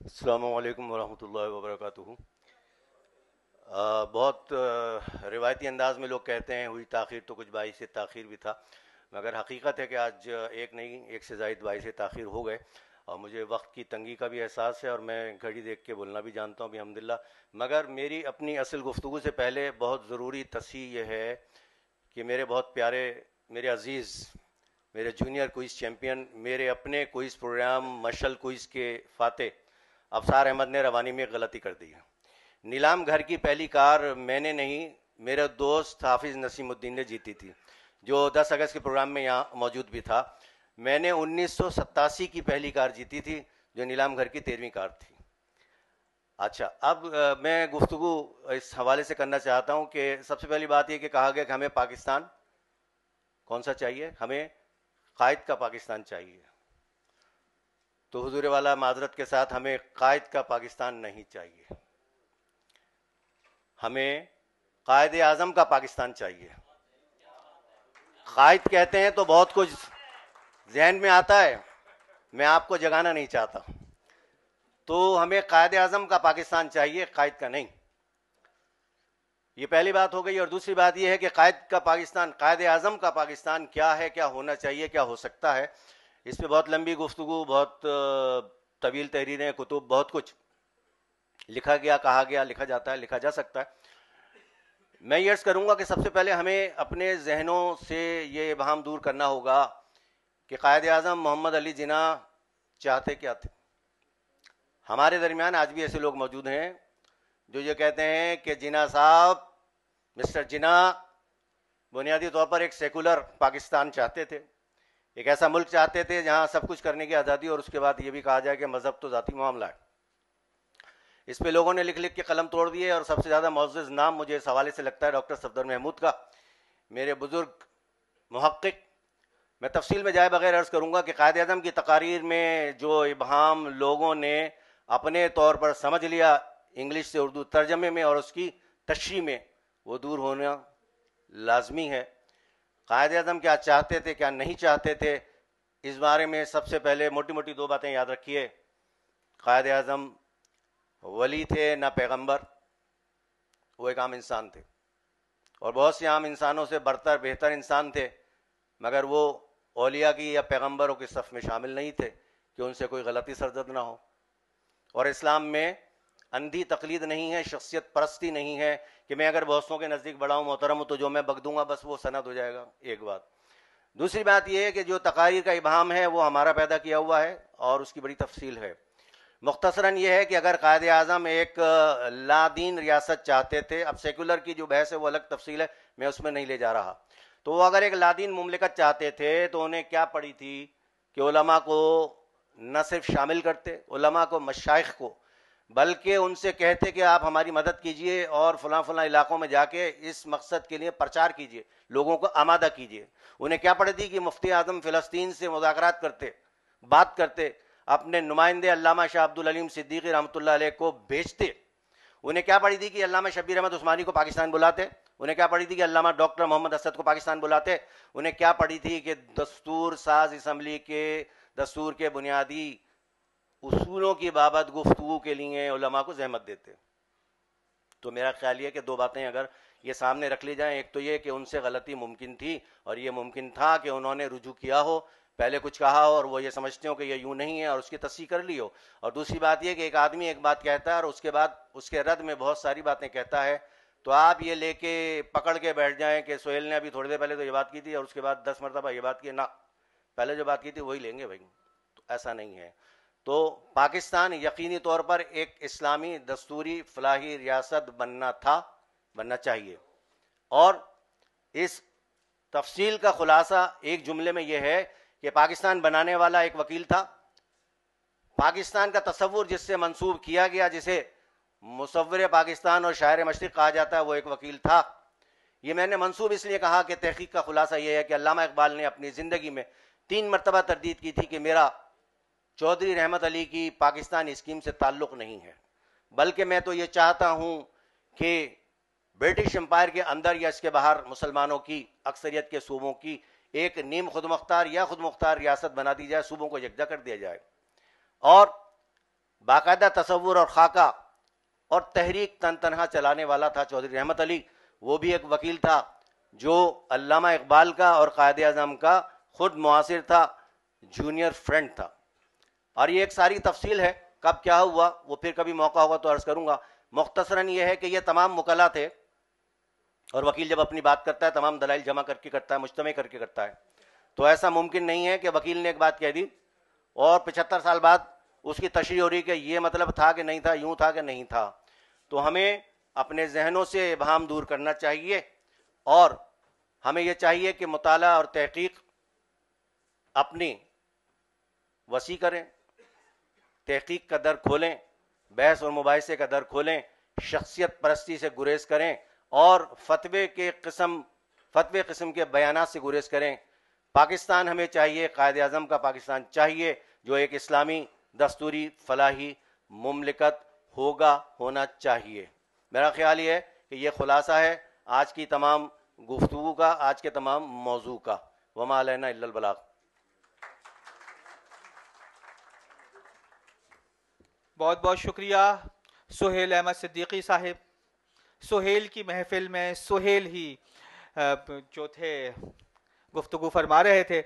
السلام علیکم ورحمۃ اللہ وبرکاتہ۔ بہت روایتی انداز میں لوگ کہتے ہیں ہوئی تاخیر تو کچھ باعث تاخیر بھی تھا، مگر حقیقت ہے کہ آج ایک نہیں ایک سے زائد باعث تاخیر ہو گئے، اور مجھے وقت کی تنگی کا بھی احساس ہے، اور میں گھڑی دیکھ کے بولنا بھی جانتا ہوں الحمدللہ۔ مگر میری اپنی اصل گفتگو سے پہلے بہت ضروری تصحیح یہ ہے کہ میرے بہت پیارے، میرے عزیز، میرے جونیئر کوئز چیمپئن، میرے اپنے کوئز پروگرام مشل کوئز کے فاتح افسار احمد نے روانی میں غلطی کر دی ہے۔ نیلام گھر کی پہلی کار میں نے نہیں، میرے دوست حافظ نسیم الدین نے جیتی تھی، جو 10 اگست کے پروگرام میں یہاں موجود بھی تھا۔ میں نے 1987 کی پہلی کار جیتی تھی، جو نیلام گھر کی 13ویں کار تھی۔ اچھا، اب میں گفتگو اس حوالے سے کرنا چاہتا ہوں کہ سب سے پہلی بات یہ کہ کہا گیا کہ ہمیں پاکستان کون سا چاہیے؟ ہمیں قائد کا پاکستان چاہیے۔ تو حضور والا معذرت کے ساتھ ہمیں قائد کا پاکستان نہیں چاہیے، ہمیں قائد اعظم کا پاکستان چاہیے۔ قائد کہتے ہیں تو بہت کچھ ذہن میں آتا ہے، میں آپ کو جگانا نہیں چاہتا، تو ہمیں قائد اعظم کا پاکستان چاہیے، قائد کا نہیں۔ یہ پہلی بات ہو گئی، اور دوسری بات یہ ہے کہ قائد کا پاکستان، قائد اعظم کا پاکستان کیا ہے، کیا ہونا چاہیے، کیا ہو سکتا ہے، اس پہ بہت لمبی گفتگو، بہت طویل تحریریں، کتب، بہت کچھ لکھا گیا، کہا گیا، لکھا جاتا ہے، لکھا جا سکتا ہے۔ میں یہ عرض کروں گا کہ سب سے پہلے ہمیں اپنے ذہنوں سے یہ ابہام دور کرنا ہوگا کہ قائد اعظم محمد علی جناح چاہتے کیا تھے۔ ہمارے درمیان آج بھی ایسے لوگ موجود ہیں جو یہ کہتے ہیں کہ جناح صاحب، مسٹر جناح بنیادی طور پر ایک سیکولر پاکستان چاہتے تھے، ایک ایسا ملک چاہتے تھے جہاں سب کچھ کرنے کی آزادی، اور اس کے بعد یہ بھی کہا جائے کہ مذہب تو ذاتی معاملہ ہے۔ اس پہ لوگوں نے لکھ لکھ کے قلم توڑ دیے، اور سب سے زیادہ معزز نام مجھے اس حوالے سے لگتا ہے ڈاکٹر صفدر محمود کا، میرے بزرگ محقق۔ میں تفصیل میں جائے بغیر عرض کروں گا کہ قائد اعظم کی تقاریر میں جو ابہام لوگوں نے اپنے طور پر سمجھ لیا انگلش سے اردو ترجمے میں اور اس کی تشریح میں، وہ دور ہونا لازمی ہے۔ قائد اعظم کیا چاہتے تھے، کیا نہیں چاہتے تھے، اس بارے میں سب سے پہلے موٹی موٹی دو باتیں یاد رکھیے۔ قائد اعظم ولی تھے نہ پیغمبر، وہ ایک عام انسان تھے، اور بہت سے عام انسانوں سے برتر بہتر انسان تھے، مگر وہ اولیاء کی یا پیغمبروں کے صف میں شامل نہیں تھے کہ ان سے کوئی غلطی سرزد نہ ہو۔ اور اسلام میں اندھی تقلید نہیں ہے، شخصیت پرستی نہیں ہے کہ میں اگر بہتوں کے نزدیک بڑا ہوں، محترم ہوں، تو جو میں بک دوں گا بس وہ سند ہو جائے گا۔ ایک بات۔ دوسری بات یہ ہے کہ جو تقاریر کا ابہام ہے وہ ہمارا پیدا کیا ہوا ہے، اور اس کی بڑی تفصیل ہے۔ مختصراً یہ ہے کہ اگر قائد اعظم ایک لا دین ریاست چاہتے تھے، اب سیکولر کی جو بحث ہے وہ الگ تفصیل ہے، میں اس میں نہیں لے جا رہا، تو وہ اگر ایک لا دین مملکت چاہتے تھے تو انہیں کیا پڑی تھی کہ علماء کو نہ صرف شامل کرتے، علماء کو، مشائخ کو، بلکہ ان سے کہتے کہ آپ ہماری مدد کیجئے اور فلاں فلاں علاقوں میں جا کے اس مقصد کے لیے پرچار کیجئے، لوگوں کو آمادہ کیجئے۔ انہیں کیا پڑی تھی کہ مفتی اعظم فلسطین سے مذاکرات کرتے، بات کرتے، اپنے نمائندے علامہ شاہ عبد العلیم صدیقی رحمۃ اللہ علیہ کو بھیجتے۔ انہیں کیا پڑی تھی کہ علامہ شبیر احمد عثمانی کو پاکستان بلاتے، انہیں کیا پڑی تھی کہ علامہ ڈاکٹر محمد اسد کو پاکستان بلاتے، انہیں کیا پڑی تھی کہ دستور ساز اسمبلی کے دستور کے بنیادی اصولوں کی بابت گفتگو کے لیے علماء کو زحمت دیتے۔ تو میرا خیال یہ کہ دو باتیں اگر یہ سامنے رکھ لی جائیں، ایک تو یہ کہ ان سے غلطی ممکن تھی، اور یہ ممکن تھا کہ انہوں نے رجوع کیا ہو، پہلے کچھ کہا ہو اور وہ یہ سمجھتے ہو کہ یہ یوں نہیں ہے اور اس کی تصحیح کر لی ہو، اور دوسری بات یہ کہ ایک آدمی ایک بات کہتا ہے اور اس کے بعد اس کے رد میں بہت ساری باتیں کہتا ہے، تو آپ یہ لے کے پکڑ کے بیٹھ جائیں کہ سہیل نے ابھی تھوڑی دیر پہلے تو یہ بات کی تھی اور اس کے بعد 10 مرتبہ یہ بات کی، نہ، پہلے جو بات کی تھی وہی لیں گے بھائی، تو ایسا نہیں ہے۔ تو پاکستان یقینی طور پر ایک اسلامی دستوری فلاحی ریاست بننا تھا، بننا چاہیے، اور اس تفصیل کا خلاصہ ایک جملے میں یہ ہے کہ پاکستان بنانے والا ایک وکیل تھا، پاکستان کا تصور جس سے منسوب کیا گیا، جسے مصور پاکستان اور شاعر مشرق کہا جاتا ہے، وہ ایک وکیل تھا۔ یہ میں نے منسوب اس لیے کہا کہ تحقیق کا خلاصہ یہ ہے کہ علامہ اقبال نے اپنی زندگی میں 3 مرتبہ تردید کی تھی کہ میرا چودھری رحمت علی کی پاکستان اسکیم سے تعلق نہیں ہے، بلکہ میں تو یہ چاہتا ہوں کہ برٹش امپائر کے اندر یا اس کے باہر مسلمانوں کی اکثریت کے صوبوں کی ایک نیم خود مختار یا خود مختار ریاست بنا دی جائے، صوبوں کو یکجا کر دیا جائے، اور باقاعدہ تصور اور خاکہ اور تحریک تن تنہا چلانے والا تھا چودھری رحمت علی. وہ بھی ایک وکیل تھا جو علامہ اقبال کا اور قائد اعظم کا خود معاصر تھا, جونیئر فرینڈ تھا. اور یہ ایک ساری تفصیل ہے, کب کیا ہوا وہ پھر کبھی موقع ہوگا تو عرض کروں گا. مختصراً یہ ہے کہ یہ تمام وکلا تھے, اور وکیل جب اپنی بات کرتا ہے تمام دلائل جمع کر کے کرتا ہے, مجتمع کر کے کرتا ہے. تو ایسا ممکن نہیں ہے کہ وکیل نے ایک بات کہہ دی اور 75 سال بعد اس کی تشریح ہو رہی کہ یہ مطلب تھا کہ نہیں تھا, یوں تھا کہ نہیں تھا. تو ہمیں اپنے ذہنوں سے ابہام دور کرنا چاہیے, اور ہمیں یہ چاہیے کہ مطالعہ اور تحقیق اپنی وسیع کریں, تحقیق کا در کھولیں, بحث اور مباحثے کا در کھولیں, شخصیت پرستی سے گریز کریں, اور فتوے قسم کے بیانات سے گریز کریں. پاکستان ہمیں چاہیے, قائد اعظم کا پاکستان چاہیے جو ایک اسلامی دستوری فلاحی مملکت ہونا چاہیے. میرا خیال یہ ہے کہ یہ خلاصہ ہے آج کی تمام گفتگو کا, آج کے تمام موضوع کا. وما علینا الا البلاغ. بہت بہت شکریہ سہیل احمد صدیقی صاحب. سہیل کی محفل میں سہیل ہی جو تھے گفتگو فرما رہے تھے.